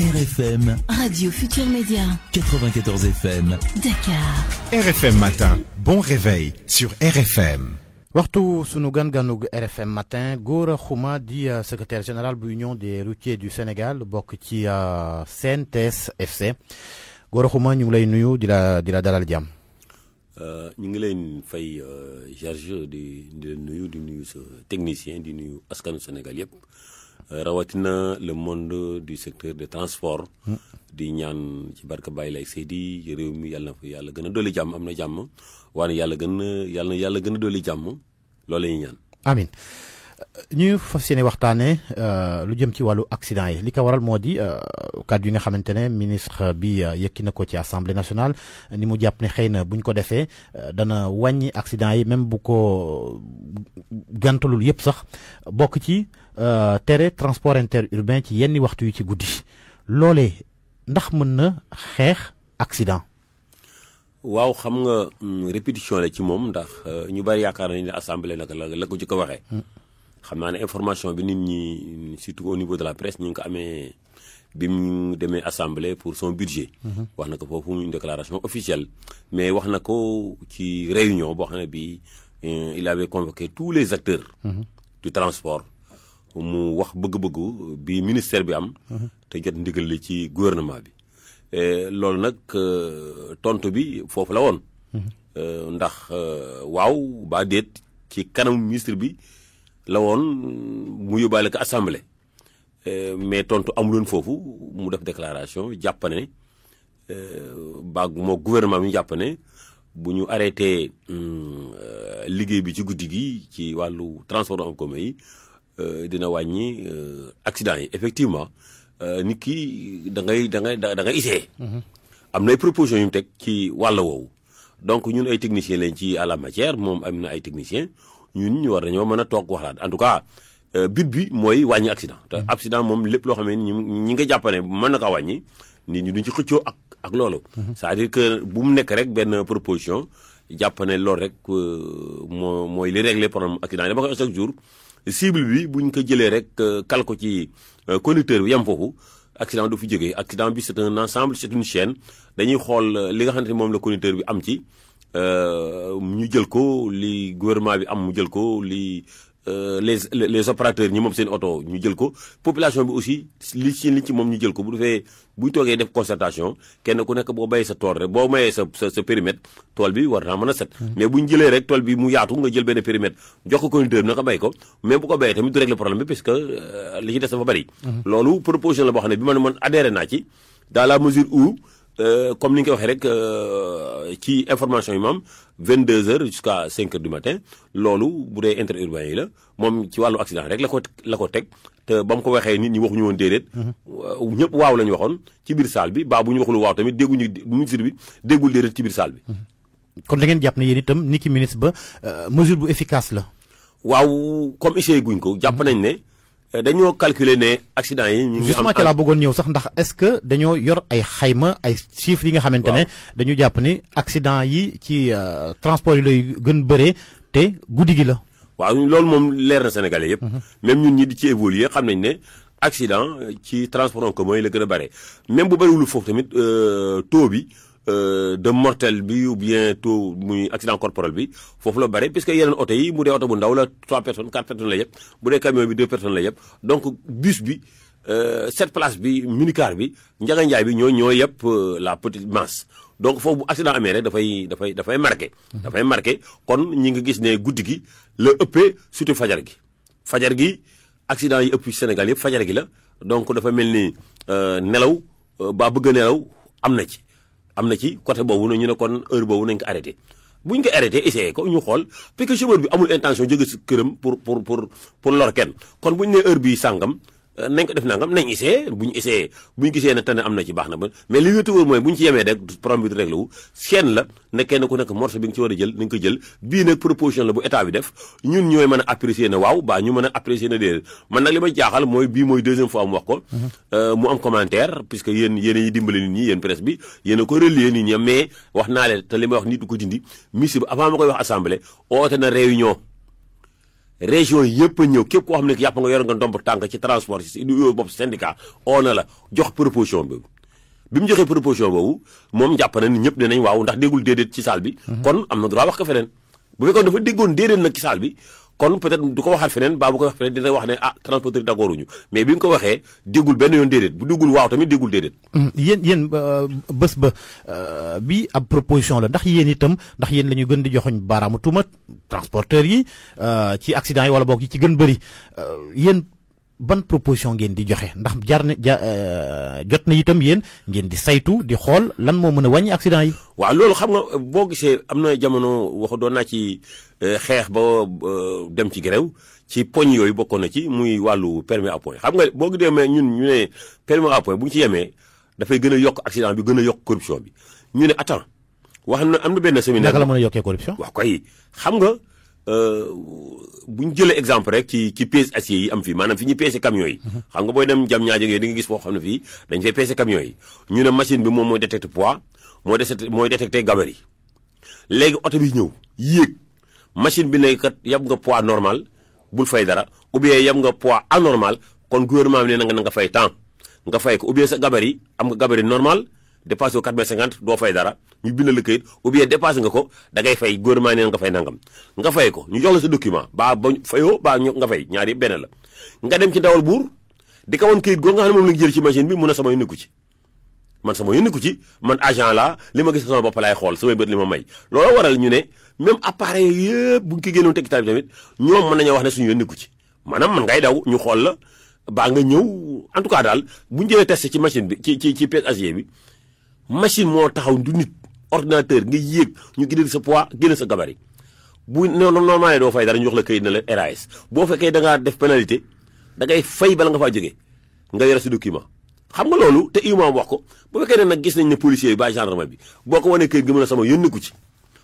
RFM, Radio Futur Média, 94 FM, Dakar. RFM Matin, bon réveil sur RFM. waxtu sunu ganug RFM matin Gora Khouma di secrétaire général bu Union des routiers du Sénégal bokk ci CNTS FC Gora Khouma ñu ngi lay nuyu di la dalal jàmm. ñu ngi leen fay Georges di nuyu sa technicien di nuyu askanu Sénégal yëpp rawatina le monde du secteur de transport. di ñaan ci barka Baye Lay Seydi réew mi yàlla na fa yàlla gën a dolli jàmm am na jàmm waaye yàlla gën a dolli jàmm loolu la ñuy ñaan. amiin ñu fas yéene waxtaanee lu jëm ci wàllu accident yi li ko waral moo di kàddu yi nga xamante ne ministre bi yëkki na ko ci assemblée nationale ni mu jàpp ne xëy na buñ ko defee dana wàññi accident yi même bu ko gàntalul yëpp sax bokk ci tere transport interurbain ci yenn waxtu yu ci guddi loolee ndax mën na xeex accident. waaw xam nga répétition la ci moom ndax ñu bari yaakaar nañu ne assemblée naka la ko ci ko waxee. xam naa ne information bi nit ñi surtout au niveau de la presse ñu ngi ko amee bi mu demee assemblée pour son budget. wax na ko foofu une déclaration officielle mais wax na ko ci réunion boo xam ne bii il avait convoqué tous les acteurs. du transport mu wax bëgg-bëggu bi ministère bi am. te jot ndigal li ci gouvernement bi. loolu nag tontu bi foofu la woon. ndax waaw ba déet ci kanam ministre bi la woon mu yóbbaale ko assemblée mais tontu amuloon foofu mu def déclaration jàpp ne moo gouvernement bi ñu jàpp ne bu ñu arrêté liggéey bi ci guddi gi ci wàllu transport en commun yi dina wàññi accident yi effectivement. nit ki da ngay essayé. am na ay propositions yu mu teg ci wàll woowu donc ñun ay techniciens lañ ci à la matière moom am na ay techniciens ñun ñu war nañoo mën a toog waxtaan en tout cas but bi mooy wàññi accident. te accident moom lépp loo xam ne ñi nga jàpp ne mën na kaa wàññi nit ñi duñ ci xëccoo ak loolu. c'est-à-dire que bu mu nekk rek benn proposition jàpp ne loolu rek mooy li régler problème accident yi dama koy chaque jour. cible bi buñ ko jëlee rek kal ko ci conducteur bi yem foofu accident du fi jógee accident bi c'est un ensemble c'est une chaîne dañuy xool li nga xamante ni moom la conducteur bi am ci ñu jël ko li gouvernement bi am mu jël ko li les opérateurs ñi moom seen oto ñu jël ko population bi aussi li ci moom ñu jël ko bu defee buñ toogee def concertation kenn ku nekk boo bayee sa tool rek boo mayee sa périmètre tool bi war naa mën a set. mais buñ jëlee rek tool bi mu yaatu nga jël benn périmètre jox ko conducteur bi na ko bay ko mais bu ko bayee tamit du régler problème bi parce que li ci des dafa bari. loolu proposition la boo xam ne bi man adhéré naa ci dans la mesure où comme ni nga ko waxee rek ci information yi moom 22h jusqu'à 5h du matin loolu bu dee interurbain yi la moom ci wàllu accident rek la ko teg te ba mu ko waxee nit ñi waxuñu woon déedéet. ñëpp waaw la ñu waxoon ci biir salle bi bu ñu waxul waaw tamit dégguñu ministre bi déggul déedéet ci biir salle bi. kon da ngeen jàpp ne yéen itam ni ki ministre ba mesure bu efficace la. waaw comme essayé guñ ko jàpp nañ ne. dañoo calculer ne accident yi. ñu ngi am justement ci laa bëggoon ñëw sax ndax est-ce que dañoo yor ay xayma ay chiffres yi nga xamante ne. dañu jàpp ni accident yi ci transport yi lay gën bëree te guddi gi la. waaw loolu moom leer na Sénégalais yëpp. même ñun ñi di ci évoluer xam nañ ne accident ci transport en commun yi la gën a bare même bu bëriwul foofu tamit taux bi. de mortel bi ou bien taux muy accident corporel bi foofu la bare puisque yeneen oto yi mu dee oto bu ndaw la 3 personnes 4 personnes la yëpp bu dee camion bi 2 personnes la yëpp donc bus bi 7 places bi minicar bi njaganjaay bi ñoo yëpp la petite masse donc foofu bu accident amee rek dafay marqué. dafay marqué kon ñi nga gis ne guddi gi la ëppee surtout fajar gi accident yi ëpp ci Sénégal yëpp fajar gi la donc dafa mel ni nelaw ba bëgg a nelaw am na ci côté boobu ñu ne kon heure boobu nañ ko arrêté bu ñu ko arrêté essayé ko ñu xool parce que chauffeur bi amul intention jóge si këram pour lor kenn kon bu ñu nee heure bii sàngam nañ ko def nangam nañ essayé bu ñu gisee ne tane am na ci baax na ba mais li wétu wóor mooy bu ñu ci yemee rek problème bi du réglé wu chaîne la ne kenn ku nekk morceau bi nga ci war a jël nañ ko jël bii nag proposition la bu état bi def ñun ñooy mën a apprécier ne waaw baa ñu mën a apprécier ne déedéet man nag li ma jaaxal mooy bii mooy deuxième fois mu wax ko mu am commentaire puisque yéen yi dimbale nit ñi yéen presse bi yéen a ko relier nit ñi mais wax naa leen te li may wax nit du ko dindi ministre bi avant ma koy wax assemblée oote na réunion région yëpp a ñëw képp koo xam ne yàpp nga yor nga ndomb tànk ci transport si yooyu bopp syndicat oo na la jox proposition boobu bi mu joxee proposition boobu moom jàpp na ni ñëpp dinañ waaw ndax déggul déedéet ci salle bi kon am na droit wax ko feneen bu fekkoon dafa déggoon déedéet nag ci salle bi kon peut-être du ko waxaat feneen baa bu ko wax feneen dina wax ne transporteur d'accord uñu mais bi nga ko waxee déggul benn yoon déedéet bu déggul waaw tamit déggul déedéet yéen bés ba bi ab proposition la ndax yéen itam ndax yéen la ñu gën di joxoñ baaraamu tuuma transporteurs yi ci accident yi wala boog yi ci gën bëri yéen ban proposition ngeen di joxe ndax jot na itam yéen ngeen di saytu di xool lan moo mën a wàññi accident yi. waaw loolu xam nga boo gisee am na jamono wax doon naa ci xeex ba dem ci grève ci poñ yooyu bokkoon na ci muy wàllu permis à point xam nga boo demee ñun ñu ne permis à point bu ñu ci yemee dafay gën a yokk accident bi gën a yokk corruption bi ñu ne attends wax na am na benn séminaire. naka la mën a yokkee corruption. waaw kay xam nga. bu ñu jëlee exemple rek ci pèse acier yi am fii maanaam fi ñuy peese camions yi. xam nga booy dem jam ñaa jógee di nga gis foo xam ne fii dañ fay peese camions yi ñu ne machine bi moom mooy détecté poids mooy détecté gabarit léegi oto bi ñëw yéeg machine bi ne kat yab nga poids normal bul fay dara ou bien yab nga poids anormal kon gouvernement bi ne na nga fay temps nga fay ko ou bien sa gabarit am nga gabarit normal dépassé ko 4,50 doo fay dara ñu bind la këyit ou bien dépassé nga ko da ngay fay gouvernement nee nga fay nangam nga fay ko ñu jox la sa document ba fayoo ba nga fay ñaar yëpp benn la nga dem ci dawal buur di ko woon këyit goo nga xam ne moom la jël ci machine bi mun a sama yónniku ci man agent la li ma gis sama bopp laay xool samay bët li ma may loolu waral ñu ne même appareil yëpp bu ñu ko génnoon teg bi tamit ñoom mën nañoo wax ne suñu yónniku ci maanaam man ngay daw ñu xool la baa nga ñëw en tout cas daal bu ñu jëlee testé ci machine bi ci pièce acier bi machine moo taxaw du nit ordinateur nga yéeg ñu génne sa poids génne sa gabarit bu normalement doo fay dara ñu jox la këyit na la RAS boo fekkee da ngaa def pénalité da ngay fay bala nga faa jógee nga yore si document xam nga loolu te imam wax ko bu fekkee ne nag gis nañ ne policier yi ba gendarme bi boo ko wanee këyit nga mën a sama yónniku ci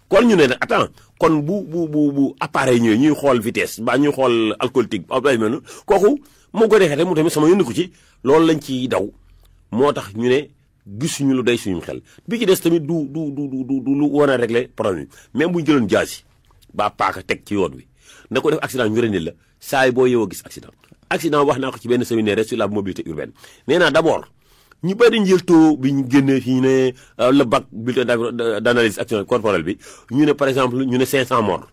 kon ñu ne nag attends kon bu appareil ñëwee ñuy xool vitesse ba ñuy xool alcootique ay mel kooku moo ko defee mu tamit sama yónniku ci loolu lañ ciy daw moo tax ñu ne gisuñu lu day suñu xel bi ci des tamit du lu war a régler problème même bu ñu jëloon jaasi ba paaka teg ci yoon wi na ko def accident ñu rendi la saa yi boo yow a gis accident wax naa ko ci benn séminaire sur la mobilité urbaine nee naa d'abord ñu bëri njël taux bi ñu génne fii ne le bac bulletin d'analyse action corporelle bi ñu ne par exemple ñu ne 500 morts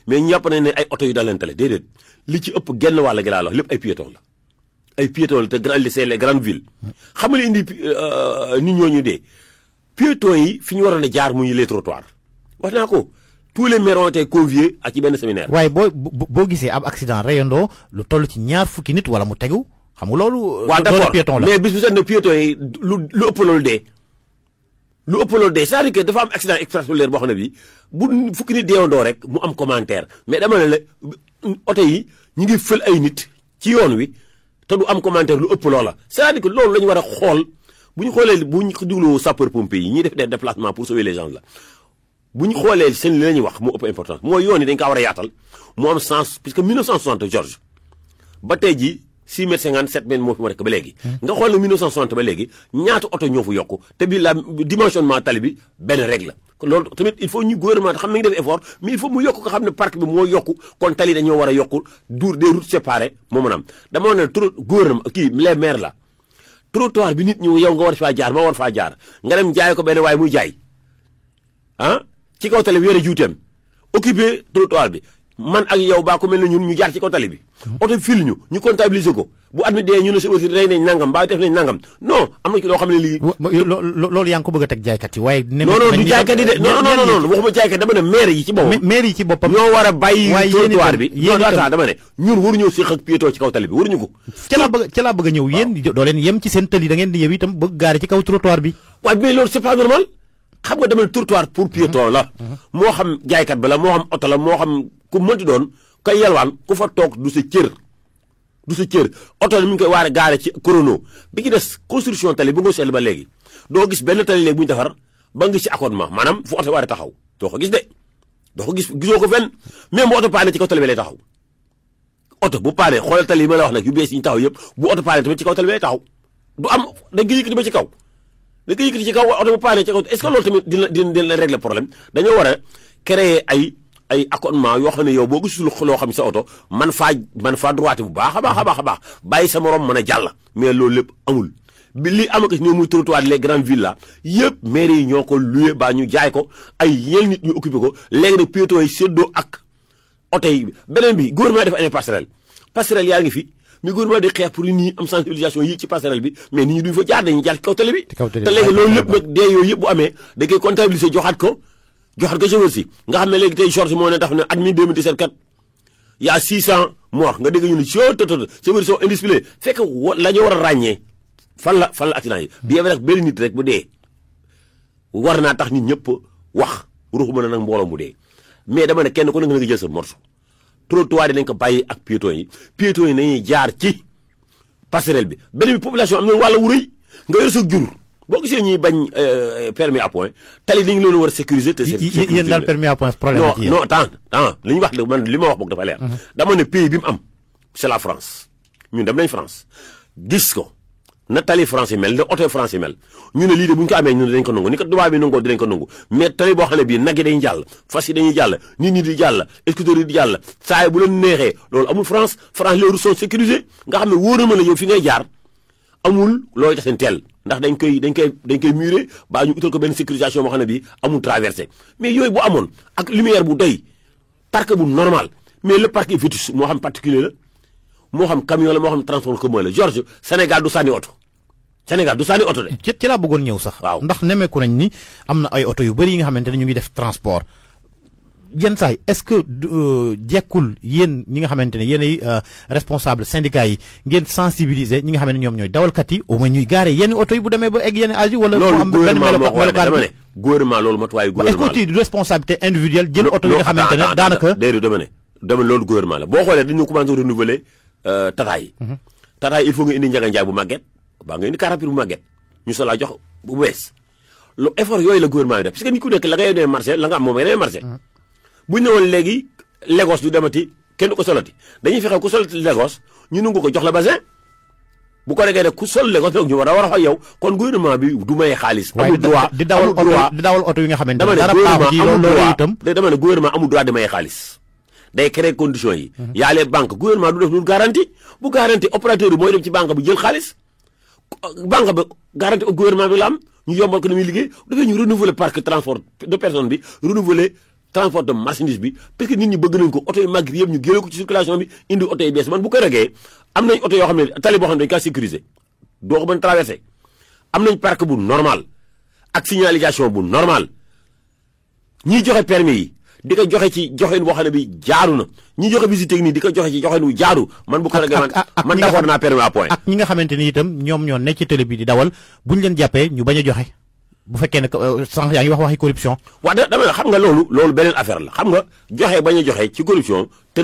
mais ñu yàpp nañ ne ay oto yu dalantale déedéet li ci ëpp genn wàll gi laa wax lépp ay piétons la ay piétons la te c'est les grandes villes xam nga li indi nit ñooñu dee piétons yi fi ñu waroon a jaar muy les trottoirs wax naa ko tous les maires ont été conviés ak ci benn séminaire. waaye boo gisee ab accident reyandoo lu toll ci 20 nit wala mu tegu xam nga loolu. waaw d'accord piéton la mais bis bu set ne piétons yi lu ëpp loolu dee. lu ëpp loolu dee c'est-à-dire que dafa am accident extraordinaire boo xam ne bii bu fukki nit deewandoo rek mu am commentaire mais dama ne la oto yi ñu ngi fël ay nit ci yoon wi. te du am commentaire lu ëpp loola c'est-à-dire que loolu la ñu war a xool bu ñu xoolee bu ñu déglu sapeur pompier yi ñuy def des déplacements pour sauver les gens la bu ñu xoolee seen li la ñuy wax moo ëpp importance mooy yoon yi dañ kaa war a yaatal moo am sens puisque 1960 Georges ba tey jii 6 mètres 50 7 mètres moo fi ma rek ba léegi nga xool ne 1960 ba léegi ñaata oto ñoo fa yokku te bi la dimensionnement tali bi benn règle la loolu tamit il faut ñu gouvernement xam nañu def effort mais il faut mu yokk ko xam ne parc bi moo yokku kon tali dañoo war a yokku dur des routes séparées moo mën a am dama ne trop gouvernement kii les maires la trottoir bi nit ñu yow nga war faa jaar ma war faa jaar nga dem jaay ko benn waaye muy jaay ci kaw tali bi yore juuteem occupé trottoir bi man ak yow baa ko mel ne ñun ñu jaar ci kaw tali bi oto fil ñu comptabiliser ko bu at mi dee ñu ne si aussi rey nañ nangam mbaa def nañ nangam non am na ci loo xam ne lii. loolu yaa ngi ko bëgg a teg jaaykat yi waaye. non du jaaykat yi de non waxuma jaaykat dama ne maire yi ci boppam. maire yi ci boppam ñoo war a bàyyi trottoir bi non attends dama ne ñun waruñoo séq ak piéton ci kaw tali bi waruñu ko. ca laa bëgg a ñëw yéen doo leen yem ci seen tali da ngeen di yem itam bëgg gaare ci kaw trottoir bi. waaye mais loolu c'est pas normal xam nga dama ne trottoir pour piéton la moo xam jaaykat ba la moo xam oto la moo xam ku mënti doon kay yalwaan ku fa toog du sa cër oto mi ngi koy waare gaare ci chrono bi ci des construction tali bu nga seetlu ba léegi doo gis benn tali léegi bu ñu defar ba ngi ci accotement maanaam fu oto waare taxaw doo ko gis de doo ko gis gisoo ko fenn même bu oto paane ci kaw tali bi lay taxaw oto bu paane xoolal tali yi ma la wax nag yu bees yi ñu taxaw yëpp bu oto paane tamit ci kaw tali bi lay taxaw du am dañ koy yëkkati ba ci kaw dañ koy yëkkati ci kaw oto bu paane ci kaw est-ce que loolu tamit dina régler problème dañoo war a créer ay ay accotement yoo xam ne yow boo gisul loo xam sa oto man faa droite bu baax a baax bàyyi sa morom mën a jàll mais loolu lépp amul bi li am ak ñoo muy trottoir les grandes villes là yëpp maire yi ñoo ko loué ba ñu jaay ko ay yenn nit ñu occupé ko léegi nag piétons yi séddoo ak oto yi beneen bi gouvernement def ay passerelle yaa ngi fi mais gouvernement di xeex pour nit ñi am sensibilisation yi ci passerelle bi mais nit ñi duñ fa jaar dañuy jaar ci kaw télé bi te léegi loolu lépp nag dee yooyu yëpp bu amee da koy comptabiliser joxaat ko chauffeur si nga xam ne léegi tey Georges moo ne tax ne at mi 2017 kat y a 600 morts nga dégg ñu ne chauffeur sont indisciplinés fekk la ñu war a ràññee fan la accident yi bien vrai benn nit rek bu dee war naa tax nit ñëpp wax ruxuma na nag mbooloo mu dee mais dama ne kenn ku ne nga jël sa morceau trottoir yi nañ ko bàyyi ak piétons yi nañuy jaar ci passerelle bi beneen bi population am na wàlla wu rëy nga yor sa jur boo gisee ñuy bañ permis à point tali dañu leen war a sécuriser te yéen daal permis à point problème non attends li ñu wax man li ma wax boog dafa leer dama ne pays bi mu am c'est la France ñun dem nañ France gis ko na tali France yi mel na oto France yi mel ñu ne lii de bu ñu ko amee ñun dañ ko nangu ni ko tubaab bi nangoo dinañ ko nangu mais tali boo xam ne bii nag yi dañuy jàll fas yi dañuy jàll nit ñi di jàll scooter yi di jàll saa yi bu leen neexee loolu amul France les routes sont sécurisées nga xam ne wóor na ma la yow fi ngay jaar amul looy tax seen teel ndax dañ koy murer ba ñu utal ko benn sécurisation boo xam ne bii amul traversé mais yooyu bu amoon ak lumière bu doy parc bu normal mais le parc est vétuste moo xam particulier la moo xam camion la moo xam transport commun la Georges Sénégal du sànni oto de. ci laa bëggoon ñëw sax. waaw ndax nemeeku nañ ni am na ay oto yu bëri yi nga xamante ne ñu ngi def transport yenn saa yi est-ce que jekkul yéen ñi nga xamante ne yéen ay responsable syndicat yi ngeen sensibiliser ñi nga xam ne ñoom ñooy dawalkat yi au moins ñuy gaare yenn oto yi bu demee ba egg yenn âge yi wala. loolu gouvernement moo ko war a dama ne gouvernement loolu matuwaayu gouvernement est-ce que du responsabilité individuelle jël oto yi nga xamante ne daanaka. déedéet dama ne loolu gouvernement la boo xoolee dañu commencé renouveler tata yi. tata yi il faut nga indi Ndiaga Ndiaye bu màgget baa nga indi car rapide bu màgget ñu soog laa jox bu bees lu effort yooyu la gouvernement yi def parce que nit ku nekk la ngay demee marché la nga am moom ngay demee marché. bu ñu ne woon léegi Lagos du demati kenn du ko solati dañuy fexe ku solati Lagos ñu nangu ko jox la basin bu ko defee ku sol Lagos nag ñu war a wax ak yow kon gouvernement bi du may xaalis. amul droit di dawal oto yi nga xamante ne dara baaxu ci loolu itam dama ne gouvernement amul droit di may xaalis. day créer conditions yi. y a les banques gouvernement du def lu garantie bu garantie opérateur bi mooy dem ci banque bi jël xaalis banque ba garantie au gouvernement bi la am ñu yombal ko ni muy liggéey dafay ñu renouveler parc transport de personne bi renouveler transport de marchandise bi parce que nit ñi bëgg nañ ko oto yi màgg yëpp ñu génne ko ci circulation bi indi oto yi bees man bu ko regee am nañ oto yoo xam ne tali boo xam ne dañ kaa sécuriser doo ko mën traversé am nañ parc bu normal ak signalisation bu normal ñiy joxe permis yi di ko joxe ci joxin boo xam ne bi jaaru na ñi joxe visite technique di ko joxe ci joxin wu jaaru man bu ko regee man d'accord naa permis à point ak ñi nga xamante ni itam ñoom ñoo nekk ci télé bi di dawal buñ leen jàppee ñu bañ a joxe bu fekkee ne sànq yaa ngi waxi corruption. waaw dama xam nga loolu beneen affaire la xam nga joxe bañ a joxe ci corruption te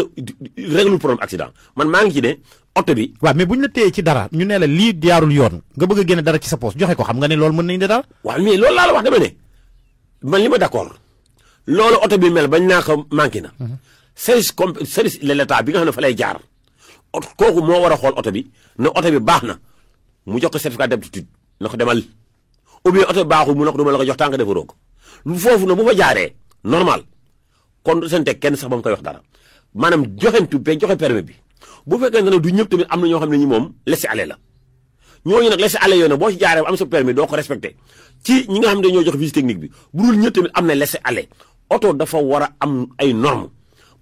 réglu problème accident man maa ngi ci ne oto bi. waaw mais buñ la téye ci dara ñu ne la lii jaarul yoon nga bëgg a génne dara ci sa poche joxe ko xam nga ne loolu mën nañ de dara. waaw mais loolu laa la wax dama ne man li ma d'accord loolu oto bi mel bañ naa ko manqué na. service de l'État bi nga xam ne fa lay jaar kooku moo war a xool oto bi ne oto bi baax na mu jox ko certificat d'aptitude na ko demal. ou bien oto baaxul mu ne ko duma la ko jox tànk defaroo ko lu foofu na bu fa jaaree normal kon du seen teg kenn sax ba mu koy wax dara maanaam joxe permis bi bu fekkee ne du ñëpp tamit am na ñoo xam ne ñi moom laisser-aller la ñooñu nag laisser-aller yooyu nag boo ci jaaree ba am sa permis doo ko respecté ci ñi nga xam ne dañoo jox visite technique bi bu dul ñëpp tamit am na laisser-aller oto dafa war a am ay normes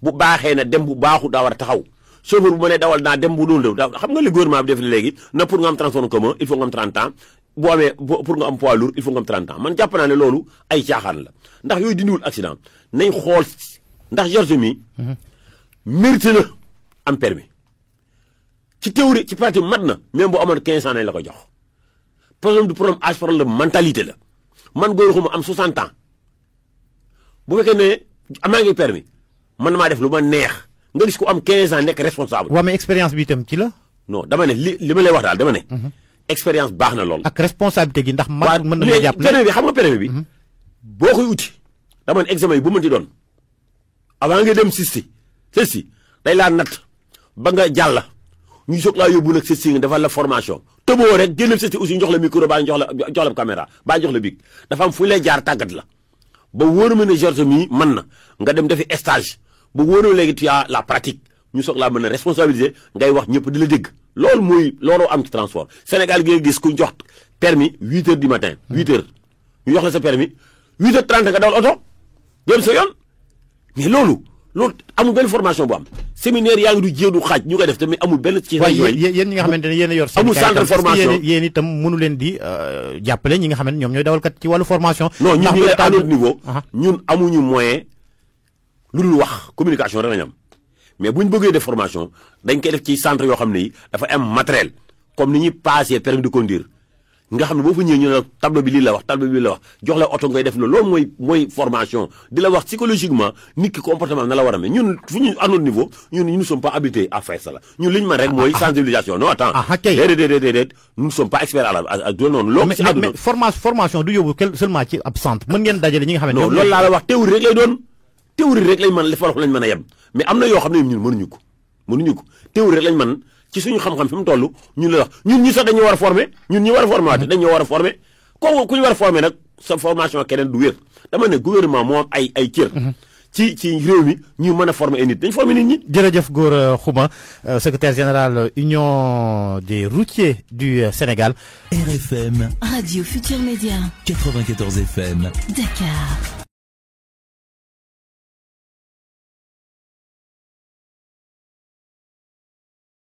bu baaxee na dem bu baaxu daa war a taxaw chauffeur bu mënee dawal naa dem bu doon daw xam nga li gouvernement bi def léegi na pour nga am transport en commun il faut nga am 30 ans boo amee pour nga am poids lourd il faut nga am 30 ans man jàpp naa ne loolu ay caaxaan la ndax yooyu dindiwul accident nañ xool ndax Georges mi mérité na am permis ci théorie ci pratique mat na même boo amoon 15 ans nañ la ko jox problème du problème âge problème mentalité la man góor xuma am 60 ans bu fekkee ne amaa ngi permis man maa def lu ma neex nga gis ko am 15 ans nekk responsable. waaw mais expérience bi itam ci la. non dama ne li ma lay wax daal dama ne. expérience baax na lool. ak responsabilité gi ndax mag mën na la jàpp ne permis bi xam nga permis bi. boo koy uti dama ne examen yi bu mënti doon avant nga dem CESTI day laa natt ba nga jàll ñu soog laa yóbbu nag CESTI nga defal la formation. tëboo rek génnal CESTI aussi jox la micro baa jox la caméra baa jox la bic dafa am fu lay jaar tàggat la ba wóor ma ne Georges mii mën na nga dem defi stage ba wóor na léegi tu as la pratique ñu soog laa mën a responsabiliser ngay wax ñëpp di la dégg loolu am ci transport Sénégal gi nga gis kuñ jox permis 8 heures du matin 8 heures ñu jox la sa permis 8 heures 30 nga dawal oto dem sa yoon mais loolu amul benn formation bu am séminaire yaa ngi du jéedu xaaj ñu koy def tamit amul benn ci yéen ñi nga xamante ne yéen a yor amul centre de formation yéen itam mënu leen di jàppale ñi nga xamante ñoom ñooy dawalkat ci wàllu formation non ñun ñu à notre niveau ñun amuñu moyen lu dul wax communication rek lañ am mais buñ bëggee def formation dañ koy def ci centre yoo xam ne yi dafa am matériel comme ni ñuy passé permis de conduire nga xam ne boo fa ñëwee ñu ne tableau bi lii la wax tableau bi lii la wax jox la oto ngay def loolu mooy formation di la wax psychologiquement nit ki comportement na la war a mel ñun fu ñu à notre niveau ñun nous ne sommes pas habilités à faire ça la ñun li ñu mën rek mooy sensibilisation non attends déedéet nous ne sommes pas experts à noonu loolu si àdduna mais formation du yóbbu seulement ci ab centre mën ngeen dajale ñi nga xam ne non loolu laa la wax théorie rek lay doon théorie rek lañ mën li forof lañ mën a yem mais am na yoo xam ne ñun mënuñu ko théorie rek lañ mën ci suñu xam-xam fi mu toll ñun la wax ñun ñi sax dañu war a former ñun ñi war a former waate dañoo war a former kooku ku ñu war a former nag sa formation keneen du wér dama ne gouvernement moo am ay cër ci réew mi ñu mën a former ay nit dañ former nit ñi. jërëjëf Gora Khouma secrétaire général Union des routiers du Sénégal. RFM Radio Futur Média 94 FM Dakar.